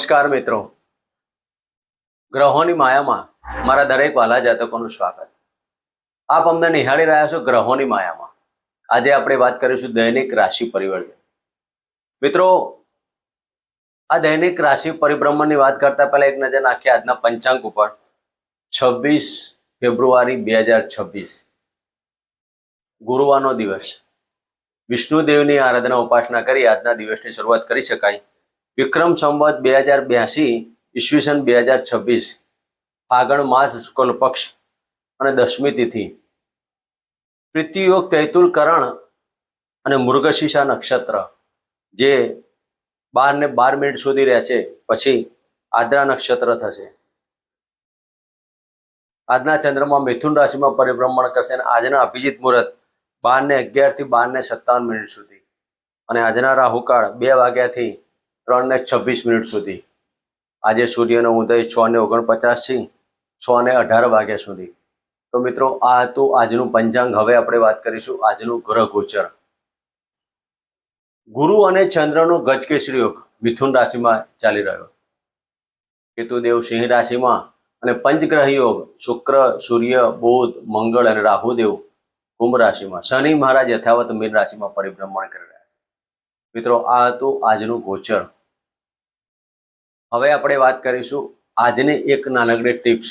નમસ્કાર મિત્રો, ગ્રહોની માયામાં મારા દરેક વાલા જાતકોનું સ્વાગત। આપ અમને નિહાળી રહ્યા છો ગ્રહોની માયામાં। આજે આપણે વાત કરીશું દૈનિક રાશિ પરિવર્તન। મિત્રો, આ દૈનિક રાશિ પરિભ્રમણની વાત કરતા પહેલા એક નજર નાખીએ આજના પંચાંગ ઉપર। 26 ફેબ્રુઆરી 2026 ગુરુવારનો દિવસ। વિષ્ણુદેવની આરાધના ઉપાસના કરી આજના દિવસની શરૂઆત કરી શકાય। વિક્રમ સંવત 2082 ઈસવીસન 2026 ફાગણ માસ શુક્લ પક્ષ અને 10મી તિથિ। પ્રીતિયોગ તૈતુલ કરણ અને મૃગશીર્ષા નક્ષત્ર જે 12 ને 12 મિનિટ સુધી રહેશે, પછી આદ્રા નક્ષત્ર થશે। આજના ચંદ્રમાં મિથુન રાશિમાં પરિભ્રમણ કરશે અને આજના અભિજીત મુહૂર્ત 12 ને 11 થી 12 ને 57 મિનિટ સુધી અને આજના રાહુકાળ 2 વાગ્યાથી 3 ને 26 મિનિટ સુધી। આજે સૂર્યનો ઉદય 6 ને 49 થી 6 ને 18 વાગ્યા સુધી। તો મિત્રો, આ હતું આજનું પંચાંગ। હવે આપણે વાત કરીશું આજનું ગ્રહ ગોચર। ગુરુ અને ચંદ્રનો ગજકેસરી યોગ મિથુન રાશિમાં ચાલી રહ્યો। કેતુદેવ સિંહ રાશિમાં અને પંચગ્રહ યોગ શુક્ર, સૂર્ય, બુધ, મંગળ અને રાહુદેવ કુંભ રાશિમાં। શનિ મહારાજ યથાવત મીન રાશિમાં પરિભ્રમણ કરી રહ્યા છે। મિત્રો, આ હતું આજનું ગોચર। હવે આપણે વાત કરીશું આજની એક નાનકડી ટિપ્સ।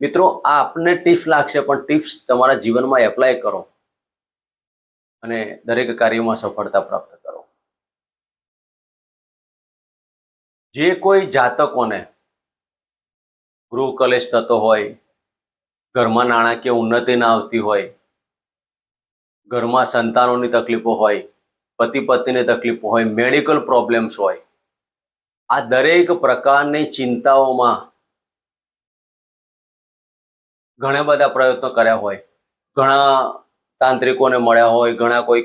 મિત્રો, આ આપને ટિપ્સ લાગશે, પણ ટિપ્સ તમારા જીવનમાં એપ્લાય કરો અને દરેક કાર્યમાં સફળતા પ્રાપ્ત કરો। જે કોઈ જાતકોને ગૃહ કલેશ થતો હોય, ઘરમાં નાણાકીય ઉન્નતિ ના આવતી હોય, ઘરમાં સંતાનોની તકલીફો હોય, પતિ પત્નીની તકલીફો હોય, મેડિકલ પ્રોબ્લેમ્સ હોય, આ દરેક પ્રકારની ચિંતાઓમાં ઘણા બધા પ્રયત્નો કર્યા હોય, ઘણા તાંત્રિકોને મળ્યા હોય, ઘણા કોઈ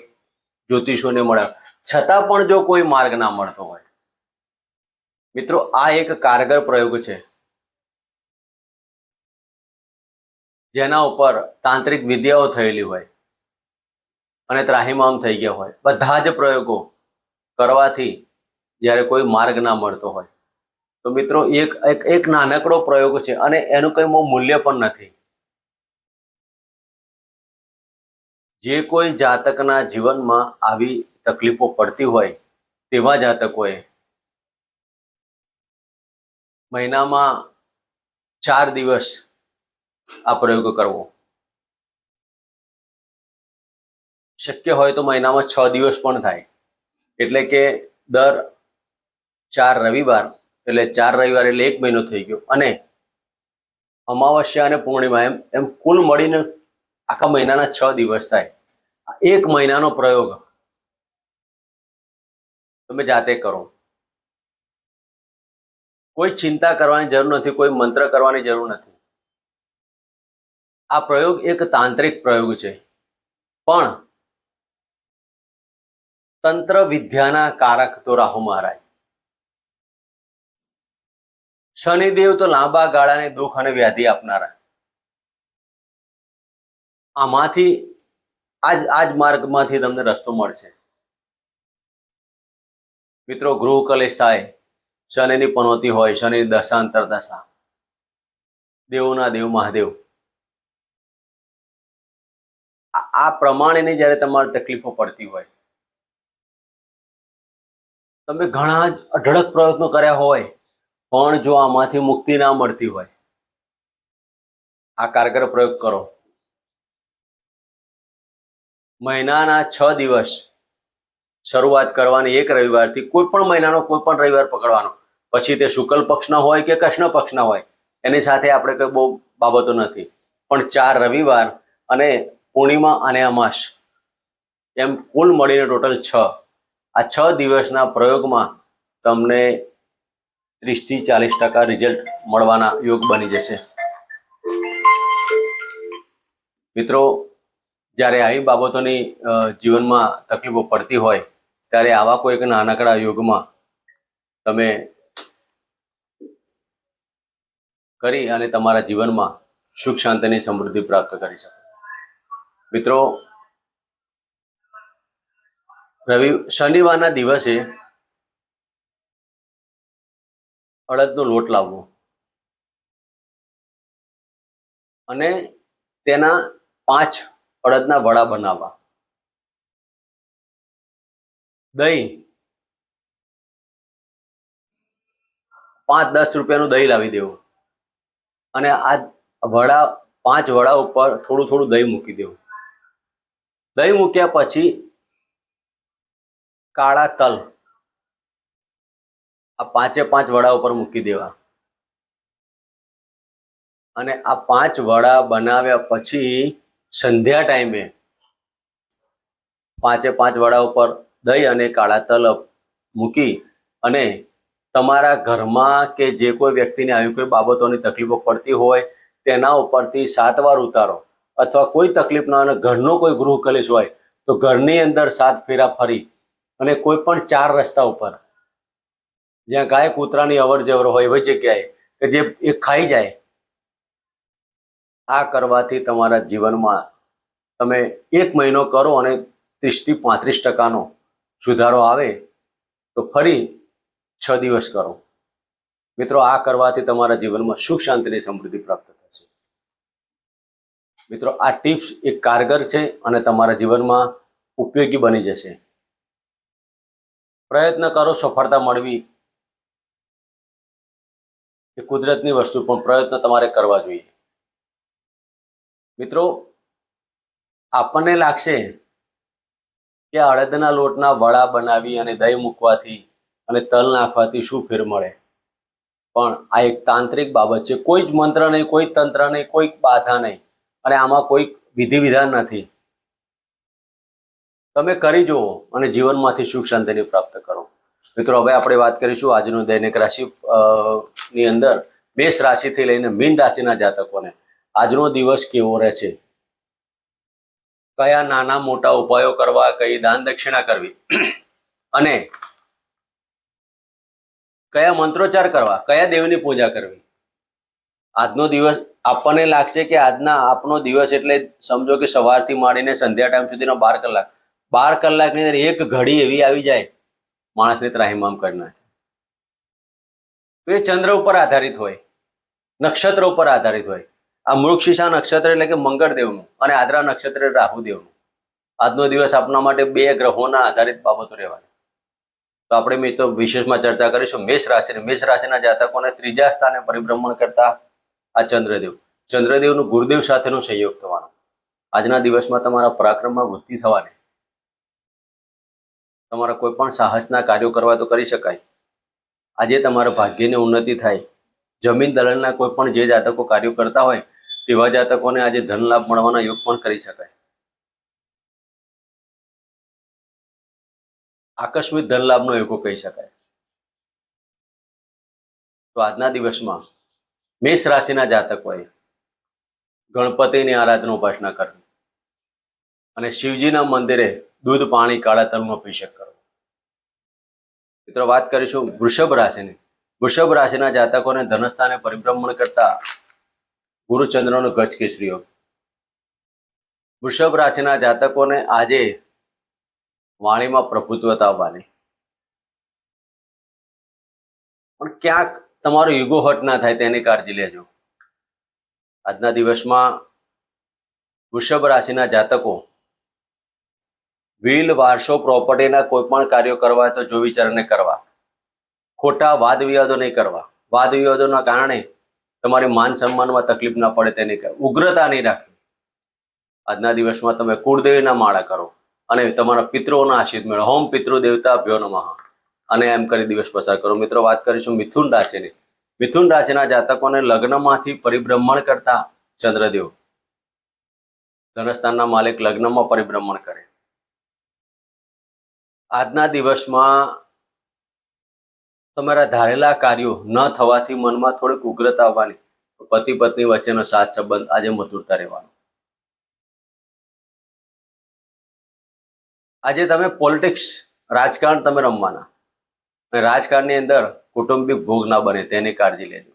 જ્યોતિષોને મળ્યા, છતાં પણ જો કોઈ માર્ગ ના મળતો હોય, મિત્રો, આ એક કારગર પ્રયોગ છે જેના ઉપર તાંત્રિક વિદ્યાઓ થયેલી હોય અને ત્રાહિમામ થઈ ગયા હોય। બધા જ પ્રયોગો કરવાથી જ્યારે કોઈ માર્ગ ના મળતો હોય તો મિત્રો એક નાનકડો પ્રયોગ છે અને એનું કંઈ મૂલ્ય પણ નથી। જે કોઈ જાતકના જીવનમાં આવી તકલીફો પડતી હોય તેવા જાતકોએ મહિનામાં 4 દિવસ આ પ્રયોગ કરવો। શક્ય હોય તો મહિનામાં 6 દિવસ પણ થાય, એટલે કે દર 4 રવિવાર, એટલે 4 રવિવાર એટલે 1 મહિનો થઈ ગયો, અને અમાવસ્યા અને પૂર્ણિમા એમ કુલ મળીને આખા મહિનાના 6 દિવસ થાય। 1 મહિનાનો પ્રયોગ તમે જાતે કરો। કોઈ ચિંતા કરવાની જરૂર નથી, કોઈ મંત્ર કરવાની જરૂર નથી। આ પ્રયોગ એક તાંત્રિક પ્રયોગ છે, પણ તંત્ર વિદ્યાના કારક તો રાહુ મહારાજ। શનિદેવ તો લાંબા ગાળાને દુઃખ અને વ્યાધિ આપનારા। આમાંથી આજ માર્ગમાંથી તમને રસ્તો મળશે। મિત્રો, ગૃહ કલેશ થાય, શનિની પનોતી હોય, શનિની દશા અંતરદશા, દેવોના દેવ મહાદેવ, આ પ્રમાણેની જ્યારે તમારી તકલીફો પડતી હોય, તમે ઘણા જ અઢળક પ્રયત્નો કર્યા હોય, પણ જો આમાંથી મુક્તિ ના મળતી હોય, આ કારગર પ્રયોગ કરો। મહિનાના 6 દિવસ શરૂઆત કરવાની 1 રવિવારથી। કોઈ પણ મહિનાનો કોઈ પણ રવિવાર પકડવાનો, પછી તે શુક્લ પક્ષના હોય કે કૃષ્ણ પક્ષના હોય, એની સાથે આપણે કોઈ બહુ બાબતો નથી, પણ 4 રવિવાર અને પૂર્ણિમા અને અમાસ એમ કુલ મળીને ટોટલ 6। આ 6 દિવસના પ્રયોગમાં તમને 30 થી 40% રિઝલ્ટ મળવાના યોગ બની જશે। મિત્રો, જ્યારે આવી બાબતોની જીવનમાં તકલીફો પડતી હોય ત્યારે આવા કોઈક નાનકડા યોગમાં તમે કરી અને તમારા જીવનમાં સુખ શાંતિની સમૃદ્ધિ પ્રાપ્ત કરી શકો। મિત્રો, શનિવારના દિવસે અડદનો લોટ લાવવો અને તેના 5 અડદના વડા બનાવવા. દહીં 5-10 રૂપિયાનું દહીં લાવી દેવું અને આ વડા 5 વડા ઉપર થોડું થોડું દહીં મૂકી દેવું. દહીં મૂક્યા પછી કાળા તલ આ 5 વડા ઉપર મૂકી દેવા અને આ 5 વડા બનાવ્યા પછી સંધ્યા ટાઈમે 5 વડા ઉપર દહીં અને કાળા તલ મૂકી અને તમારા ઘરમાં કે જે કોઈ વ્યક્તિને આવી કોઈ બાબતોની તકલીફો પડતી હોય તેના ઉપરથી 7 વાર ઉતારો, અથવા કોઈ તકલીફ ન હોય ઘરનો કોઈ ગૃહ કલેશ હોય તો ઘરની અંદર 7 ફેરા ફરી અને કોઈ પણ 4 રસ્તા ઉપર જ્યાં ગાય કૂતરાની અવર જવર હોય એવી જગ્યાએ કે જે એ ખાઈ જાય, આ કરવાથી તમારા જીવનમાં તમે 1 મહિનો કરો અને 30-35% સુધારો આવે તો ફરી 6 દિવસ કરો. મિત્રો, આ કરવાથી તમારા જીવનમાં સુખ શાંતિ અને સમૃદ્ધિ પ્રાપ્ત થશે. મિત્રો, આ ટિપ્સ એક કારગર છે અને તમારા જીવનમાં ઉપયોગી બની જશે. પ્રયત્ન કરો. સફળતા મળવી એ કુદરતની વસ્તુ, પણ પ્રયત્ન તમારે કરવા જોઈએ. મિત્રો, આપણને લાગશે કે અડદના લોટના વડા બનાવી અને દહીં મૂકવાથી અને તલ નાખવાથી શું ફેર મળે, પણ આ એક તાંત્રિક બાબત છે. કોઈ જ મંત્ર નહીં, કોઈ તંત્ર નહીં, કોઈ બાધા નહીં અને આમાં કોઈ વિધિ વિધાન નથી. તમે કરી જુઓ અને જીવનમાંથી સુખ શાંતિની પ્રાપ્ત કરો. મિત્રો, હવે આપણે વાત કરીશું આજનું દૈનિક રાશિ ની અંદર મેષ રાશિથી લઈને મીન રાશિના જાતકોને આજનો દિવસ કેવો રહેશે, કયા નાના મોટા ઉપાયો કરવા, કઈ દાન દક્ષિણા કરવી અને કયા મંત્રોચ્ચાર કરવા, કયા દેવની પૂજા કરવી. આજનો દિવસ આપણને લાગશે કે આજના આપનો દિવસ એટલે સમજો કે સવારથી માંડીને સંધ્યા ટાઈમ સુધીનો 12 કલાક, 12 કલાકની અંદર એક ઘડી એવી આવી જાય માણસને ત્રાહિમામ કરી નાખે. તો એ ચંદ્ર ઉપર આધારિત હોય, નક્ષત્ર ઉપર આધારિત હોય. આ મૃગશીર્ષા નક્ષત્ર એટલે કે મંગળદેવનું અને આદ્રા નક્ષત્ર એટલે રાહુદેવનું. આજનો દિવસ આપણા માટે 2 ગ્રહોના આધારિત બાબતો રહેવાની. તો આપણે મિત્રો વિશેષમાં ચર્ચા કરીશું મેષ રાશિના જાતકોને 3જા સ્થાને પરિભ્રમણ કરતા આ ચંદ્રદેવનું ગુરુદેવ સાથેનો સંયોગ થવાનો. આજના દિવસમાં તમારા પરાક્રમમાં વૃદ્ધિ થવાની. તમારા કોઈ પણ સાહસના કાર્યો કરવા તો કરી શકાય. આજે તમારા ભાગ્યની ઉન્નતિ થાય. જમીન દલાલના કોઈ પણ જે જાતકો કાર્યો કરતા હોય તેવા જાતકોને આજે ધન લાભ મળવાના યોગ પણ કરી શકાય. આકસ્મિક ધન લાભનો યોગો કહી શકાય. તો આજના દિવસમાં મેષ રાશિના જાતકોએ ગણપતિની આરાધના ઉપાસના કરવી અને શિવજીના મંદિરે દૂધ પાણી કાળા તલનો અભિષેક કરવો. મિત્રો, વાત કરીશું વૃષભ રાશિની. વૃષભ રાશિના જાતકોને ધનસ્થાને પરિભ્રમણ કરતા ગુરુચંદ્રનો ગજ કેસરી યોગ. વૃષભ રાશિના જાતકોને આજે વાણીમાં પ્રભુત્વતા આવવાની, પણ ક્યાંક તમારો ઈગો હટ ના થાય તેની કાળજી લેજો. આજના દિવસમાં વૃષભ રાશિના જાતકો વ્હીલ, વારસો, પ્રોપર્ટીના કોઈ પણ કાર્યો કરવા તો જો વિચારને કરવા. ખોટા વાદ વિવાદો નહીં કરવા. વાદ વિવાદોના કારણે તમારી માન સન્માનમાં તકલીફ ના પડે તેની ઉગ્રતા નહીં રાખવી. આજના દિવસમાં તમે કુળદેવીના માળા કરો અને તમારા પિતૃઓના આશીર્વાદ મેળવો. હોમ પિતૃ દેવતા ભ્યો નમઃ અને એમ કરી દિવસ પસાર કરો. મિત્રો, વાત કરીશું મિથુન રાશિની. મિથુન રાશિના જાતકોને લગ્નમાંથી પરિભ્રમણ કરતા ચંદ્રદેવ, ધનસ્થાનના માલિક, લગ્નમાં પરિભ્રમણ કરે. આજના દિવસમાં તમારા ધારેલા કાર્યો ન થવાથી મનમાં થોડીક ઉગ્રતા આવવાની. પતિ પત્ની વચ્ચેનો સાથ સંબંધ આજે મધુરતા રહેવાનો. આજે તમે પોલિટિક્સ, રાજકારણ તમે રમવાના અને રાજકારણની અંદર કૌટુંબિક ભોગ ના બને તેની કાળજી લેજો.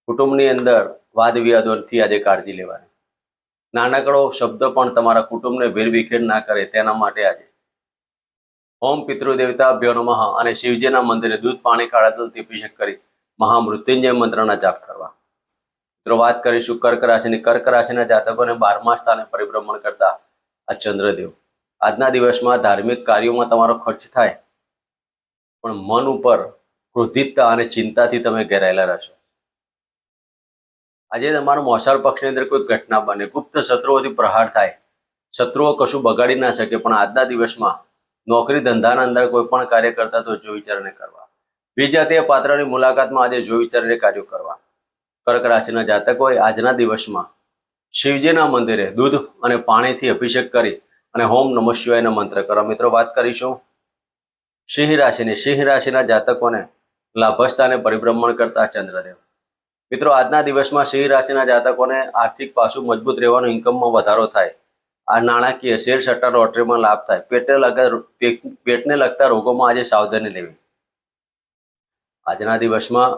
કુટુંબની અંદર વાદ વિવાદોથી આજે કાળજી લેવાની. નાનકડો શબ્દ પણ તમારા કુટુંબને વેરવિખેર ના કરે તેના માટે આજે ઓમ પિતૃદેવતા ભ્યો નમઃ અને શિવજીના મંદિરે દૂધ પાણી કાળા તલથી અભિષેક કરી મહામૃત્યુંજય મંત્રના જાપ કરવા. મિત્રો વાત કરીશું કર્ક રાશિની. કર્ક રાશિના જાતકોને 12મા સ્થાને પરિભ્રમણ કરતા આ ચંદ્રદેવ. આજના દિવસમાં ધાર્મિક કાર્યોમાં તમારો ખર્ચ થાય, પણ મન ઉપર ક્રોધિતતા અને ચિંતાથી તમે ઘેરાયેલા રહેશો. આજે તમારા મોસાળ પક્ષની અંદર કોઈ ઘટના બને, ગુપ્ત શત્રુઓથી પ્રહાર થાય, શત્રુઓ કશું બગાડી ના શકે, પણ આજના દિવસમાં નોકરી ધંધાના અંદર કોઈ પણ કાર્ય કરતા તો જો વિચારને કરવા. વિજાતીય પાત્રની મુલાકાતમાં આજે જો વિચારીને કાર્યો કરવા. કર્ક રાશિના જાતકોએ આજના દિવસમાં શિવજીના મંદિરે દૂધ અને પાણીથી અભિષેક કરી અને હોમ નમઃ શિવાયના મંત્ર કરો. મિત્રો વાત કરીશું સિંહ રાશિની. સિંહ રાશિના જાતકોને લાભસ્થાને પરિભ્રમણ કરતા ચંદ્રદેવ. મિત્રો આજના દિવસમાં સિંહ રાશિના જાતકોને આર્થિક પાસું મજબૂત રહેવાનું, ઇન્કમમાં વધારો થાય, આ નાણાકીય શેર સટ્ટા લોટરીમાં લાભ થાય, પેટને લગતા રોગોમાં આજે સાવધાની લેવી. આજના દિવસમાં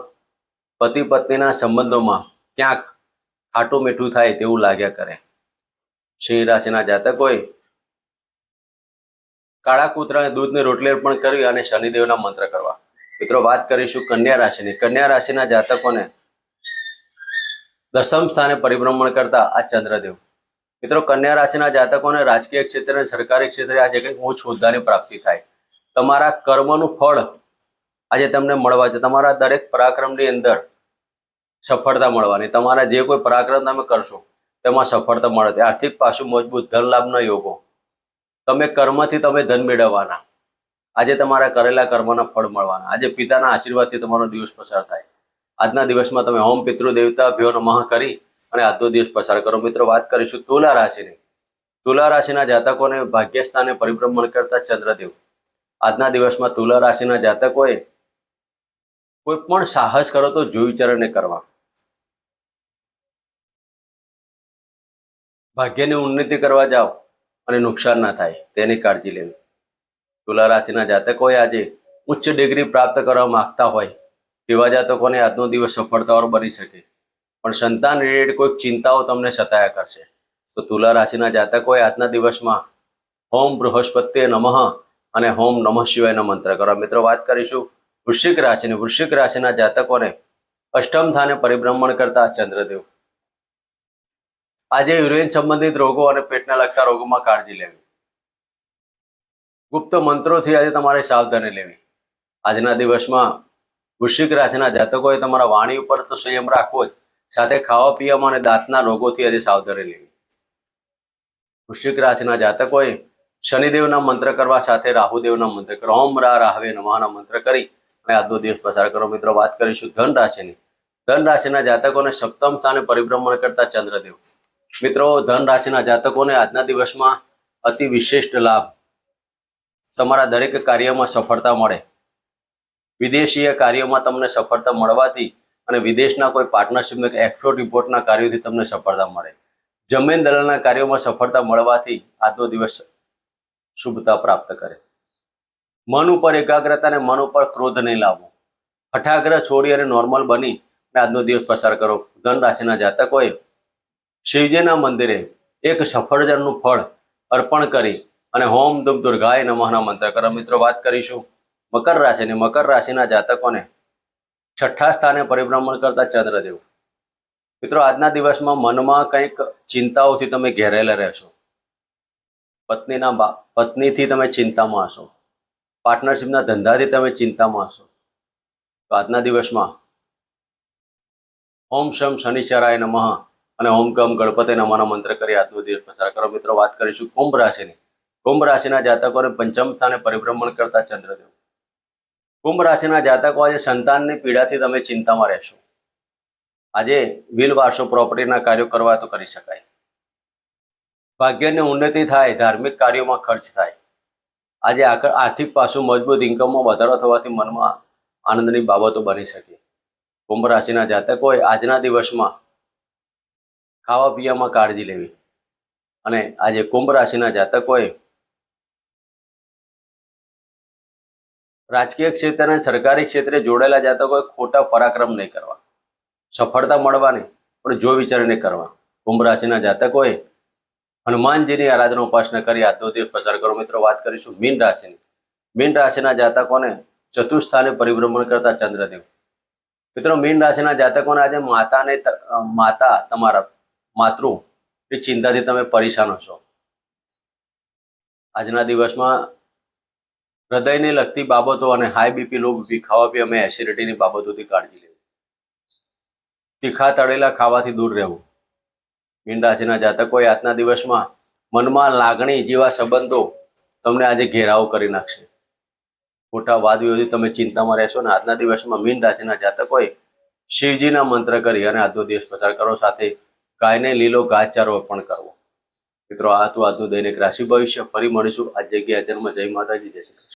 પતિ પત્નીના સંબંધોમાં ક્યાંક ખાટું મીઠું થાય તેવું લાગ્યા કરે. સિંહ રાશિના જાતકોએ કાળા કૂતરાને દૂધની રોટલી અર્પણ કરવી અને શનિદેવના મંત્ર કરવા. મિત્રો વાત કરીશું કન્યા રાશિની. કન્યા રાશિના જાતકોને 10મ સ્થાને પરિભ્રમણ કરતા આ ચંદ્રદેવ. મિત્રો કન્યા રાશિના જાતકોને રાજકીય ક્ષેત્રે અને સરકારી ક્ષેત્રે આજે કંઈક ઉચ્ચ હોદ્દાની પ્રાપ્તિ થાય. તમારા કર્મનું ફળ આજે તમને મળવા છે. તમારા દરેક પરાક્રમની અંદર સફળતા મળવાની. તમારા જે કોઈ પરાક્રમ તમે કરશો તેમાં સફળતા મળે. આર્થિક પાસું મજબૂત, ધન લાભના યોગો, તમે કર્મથી તમે ધન મેળવવાના. આજે તમારા કરેલા કર્મના ફળ મળવાના. આજે પિતાના આશીર્વાદથી તમારો દિવસ પસાર થાય. આજના દિવસમાં તમે હોમ પિતૃ દેવતા ભ્યો નમઃ કરી અને આજનો દિવસ પસાર કરો. મિત્રો વાત કરીશું તુલા રાશિની. તુલા રાશિના જાતકોને ભાગ્યસ્થાને પરિભ્રમણ કરતા ચંદ્રદેવ. આજના દિવસમાં તુલા રાશિના જાતકોએ કોઈ પણ સાહસ કરો તો જોઈ વિચારીને કરવા. ભાગ્યની ઉન્નતિ કરવા જાઓ અને નુકસાન ના થાય તેની કાળજી લેવી. તુલા રાશિના જાતકોએ આજે ઉચ્ચ ડિગ્રી પ્રાપ્ત કરવા માંગતા હોય તેવા જાતકોને આજનો દિવસ સફળતાવાળો બની શકે, પણ સંતાન રિલેટેડ કોઈક ચિંતાઓ તમને સતાયા કરશે. તો તુલા રાશિના જાતકોએ આજના દિવસમાં હોમ બૃહસ્પતિએ નમઃ અને હોમ નમઃ શિવાયના મંત્ર કરવા. મિત્રો વાત કરીશું વૃશ્ચિક રાશિની. વૃશ્ચિક રાશિના જાતકોને 8મ સ્થાને પરિભ્રમણ કરતા ચંદ્રદેવ. આજે યુરિન સંબંધિત રોગો અને પેટને લગતા રોગોમાં કાળજી લેવી. ગુપ્ત મંત્રોથી આજે તમારે સાવધાની લેવી. આજના દિવસમાં વૃશ્ચિક રાશિના જાતકોએ તમારા વાણી ઉપર તો સંયમ રાખવો જ, સાથે ખાવા પીવામાં અને દાંતના રોગોથી આજે સાવધાની લેવી. વૃશ્ચિક રાશિના જાતકોએ શનિદેવના મંત્ર કરવા, સાથે રાહુદેવના મંત્ર કરવા. ઓમ રાહવે નમઃના મંત્ર કરી અને આજનો દિવસ પસાર કરો. મિત્રો વાત કરીશું ધન રાશિની. ધન રાશિના જાતકોને 7મ સ્થાને પરિભ્રમણ કરતા ચંદ્રદેવ. મિત્રો ધન રાશિના જાતકોને આજના દિવસમાં અતિ વિશિષ્ટ લાભ, તમારા દરેક કાર્યમાં સફળતા મળે. વિદેશીય કાર્યોમાં તમને સફળતા મળવાથી અને વિદેશના કોઈ પાર્ટનરશિપના એક્સપોર્ટ રિપોર્ટના કાર્યોથી તમને સફળતા મળે. જમીન દલાલના કાર્યોમાં સફળતા મળવાથી આજનો દિવસ શુભતા પ્રાપ્ત કરે. મન ઉપર એકાગ્રતા અને મન ઉપર ક્રોધ નહીં લાવવો. હઠાગ્રહ છોડી અને નોર્મલ બની અને આજનો દિવસ પસાર કરો. ધન રાશિના જાતકોએ શિવજીના મંદિરે એક સફરજનનું ફળ અર્પણ કરી અને હોમ ધૂપ દુર્ગાય નમઃના મંત્ર કરો. મિત્રો વાત કરીશું મકર રાશિની. મકર રાશિના જાતકોને 6ઠ્ઠા સ્થાને પરિભ્રમણ કરતા ચંદ્રદેવ. મિત્રો આજના દિવસમાં મનમાં કંઈક ચિંતાઓથી તમે ઘેરાયેલા રહેશો. પત્નીથી તમે ચિંતામાં હશો. પાર્ટનરશિપના ધંધાથી તમે ચિંતામાં હશો. તો આજના દિવસમાં ઓમ શમ શનિચરાય નમઃ અને ઓમ કમ ગણપતિ નમઃના મંત્ર કરી આજનો દિવસ પસાર કરો. મિત્રો વાત કરીશું કુંભ રાશિની. કુંભ રાશિના જાતકોને 5મ સ્થાને પરિભ્રમણ કરતા ચંદ્રદેવ. કુંભ રાશિના જાતકો આજે સંતાનની પીડાથી તમે ચિંતામાં રહેશો. આજે વિલ વારસો પ્રોપર્ટીના કાર્યો કરવા તો કરી શકાય. ભાગ્યની ઉન્નતિ થાય, ધાર્મિક કાર્યોમાં ખર્ચ થાય. આજે આર્થિક પાસું મજબૂત, ઇન્કમમાં વધારો થવાથી મનમાં આનંદની બાબતો બની શકે. કુંભ રાશિના જાતકોએ આજના દિવસમાં ખાવા પીવામાં કાળજી લેવી. અને આજે કુંભ રાશિના જાતકોએ રાજકીય ક્ષેત્રે અને સરકારી ક્ષેત્રે જોડાયેલા જાતકોએ ખોટા પરાક્રમ નહીં કરવા. સફળતા મળવાની, પણ જો વિચારીને કરવા. કુંભ રાશિના જાતકોએ હનુમાનજીની આરાધના ઉપાસના કરી આજનો દિવસ પસાર કરો. મિત્રો વાત કરીશું મીન રાશિની. મીન રાશિના જાતકોને 4થ સ્થાને પરિભ્રમણ કરતા ચંદ્રદેવ. મિત્રો, મીન રાશિના જાતકોને આજે માતા તમારા માતૃ એ ચિંતાથી તમે પરેશાનો છો. આજના દિવસમાં હૃદયને લગતી બાબતો અને હાઈ બીપી, લો બીપી, ખાવા પીવા એસિડિટીની બાબતોથી કાળજી લેવી. તીખા તળેલા ખાવાથી દૂર રહેવું. મીન રાશિના જાતકોએ આજના દિવસમાં મનમાં લાગણી જેવા સંબંધો તમને આજે ઘેરાવો કરી નાખશે. ખોટા વાદ વિરોધી તમે ચિંતામાં રહેશો ને આજના દિવસમાં મીન રાશિના જાતકોએ શિવજીના મંત્ર કરી અને આજનો દિવસ પસાર કરો. સાથે ગાયને લીલો ઘાસચારો અર્પણ કરવો. મિત્રો, આ તો આજનું દૈનિક રાશિ ભવિષ્ય. ફરી મળીશું આ જગ્યાએ. જન્મ. જય માતાજી, જય શ્રી કૃષ્ણ.